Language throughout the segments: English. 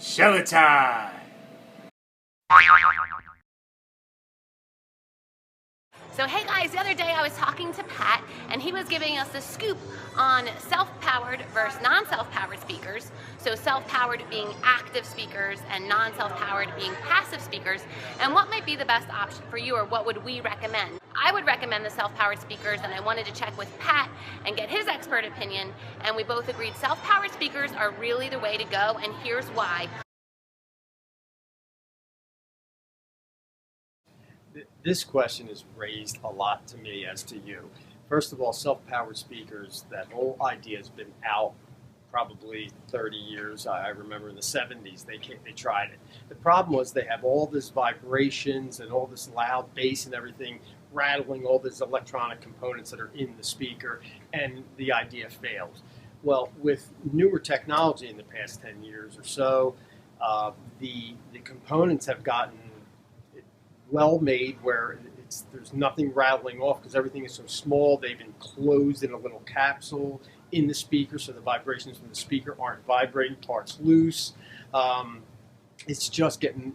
Showtime! So hey guys, the other day I was talking to Pat and he was giving us the scoop on self-powered versus non-self-powered speakers. So self-powered being active speakers and non-self-powered being passive speakers, and what might be the best option for you, or what would we recommend? I would recommend the self-powered speakers, and I wanted to check with Pat and get his expert opinion, and we both agreed self-powered speakers are really the way to go, and here's why. This question is raised a lot to me as to you. First of all, self-powered speakers, that whole idea has been out probably 30 years. I remember in the 70s they tried it. The problem was they have all this vibrations and all this loud bass and everything rattling all these electronic components that are in the speaker, and the idea failed. Well, with newer technology in the past 10 years or so, the components have gotten well made where there's nothing rattling off because everything is so small. They've enclosed in a little capsule in the speaker, so the vibrations from the speaker aren't vibrating, parts loose. It's just gotten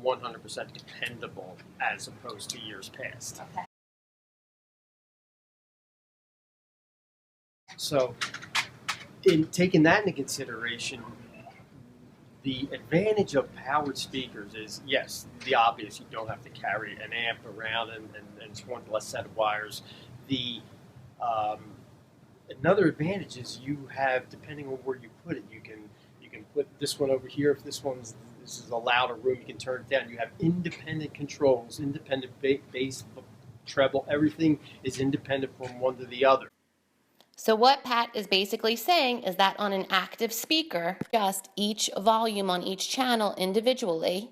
100% dependable as opposed to years past. Okay. So in taking that into consideration, the advantage of powered speakers is, yes, the obvious. You don't have to carry an amp around and it's one less set of wires. Another advantage is you have, depending on where you put it, you can put this one over here. If this is a louder room, you can turn it down. You have independent controls, independent bass, treble. Everything is independent from one to the other. So what Pat is basically saying is that on an active speaker, adjust each volume on each channel individually,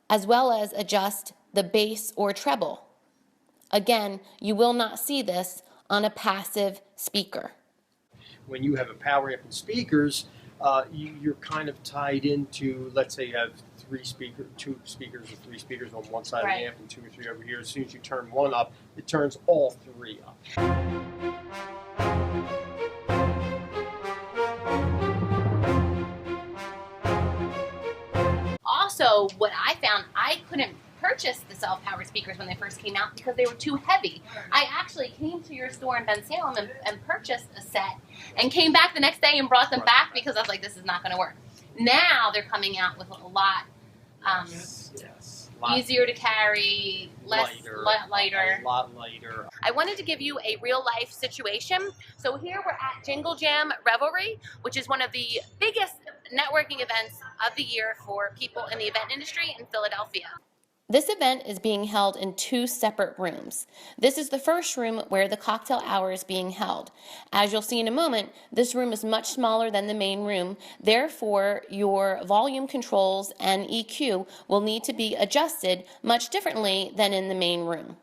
as well as adjust the bass or treble. Again, you will not see this on a passive speaker. When you have a power amp and speakers, you're kind of tied into, let's say you have two speakers or three speakers on one side of the amp and two or three over here. As soon as you turn one up, it turns all three up. Also, what I found, I couldn't purchase the self-powered speakers when they first came out because they were too heavy. I actually came to your store in Ben Salem and purchased a set and came back the next day and brought them back because I was like, this is not going to work. Now they're coming out with a lot easier to carry, lighter. A lot lighter. I wanted to give you a real life situation. So here we're at Jingle Jam Revelry, which is one of the biggest networking events of the year for people in the event industry in Philadelphia. This event is being held in two separate rooms. This is the first room where the cocktail hour is being held. As you'll see in a moment, this room is much smaller than the main room. Therefore, your volume controls and EQ will need to be adjusted much differently than in the main room.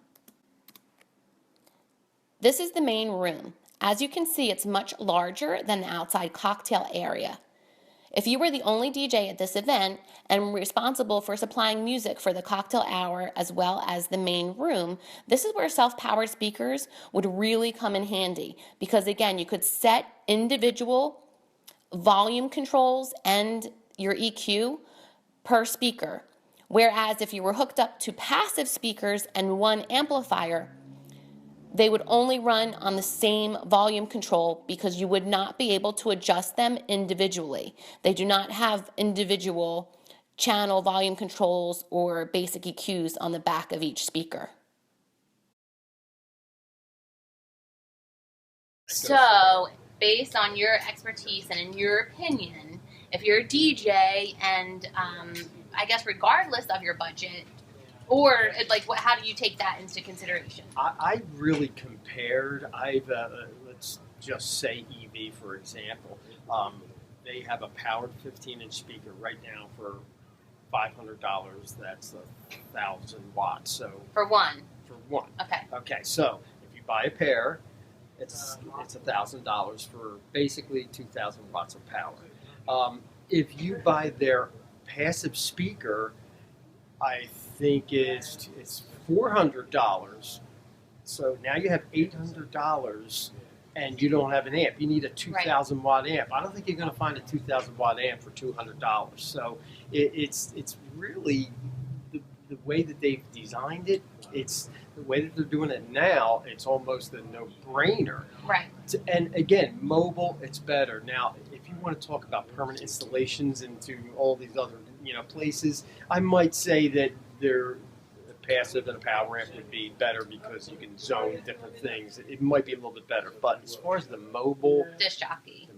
This is the main room. As you can see, it's much larger than the outside cocktail area. If you were the only DJ at this event and responsible for supplying music for the cocktail hour as well as the main room, this is where self-powered speakers would really come in handy because, again, you could set individual volume controls and your EQ per speaker. Whereas if you were hooked up to passive speakers and one amplifier, they would only run on the same volume control because you would not be able to adjust them individually. They do not have individual channel volume controls or basic EQs on the back of each speaker. So, based on your expertise and in your opinion, if you're a DJ and I guess regardless of your budget, or like, how do you take that into consideration? I really compared. Let's just say EV for example. They have a powered 15-inch speaker right now for $500. That's 1,000 watts. So for one. For one. Okay. Okay. So if you buy a pair, it's $1,000 for basically 2,000 watts of power. If you buy their passive speaker, I think it's $400. So now you have $800 and you don't have an amp. You need a 2,000 watt amp. I don't think you're going to find a 2,000 watt amp for $200. So it's really the way that they've designed it. It's the way that they're doing it now. It's almost a no-brainer. Right. And again, mobile, it's better. Now, if you want to talk about permanent installations into all these other places, I might say that they're passive and a power amp would be better because you can zone different things. It might be a little bit better. But as far as the mobile Disc jockey.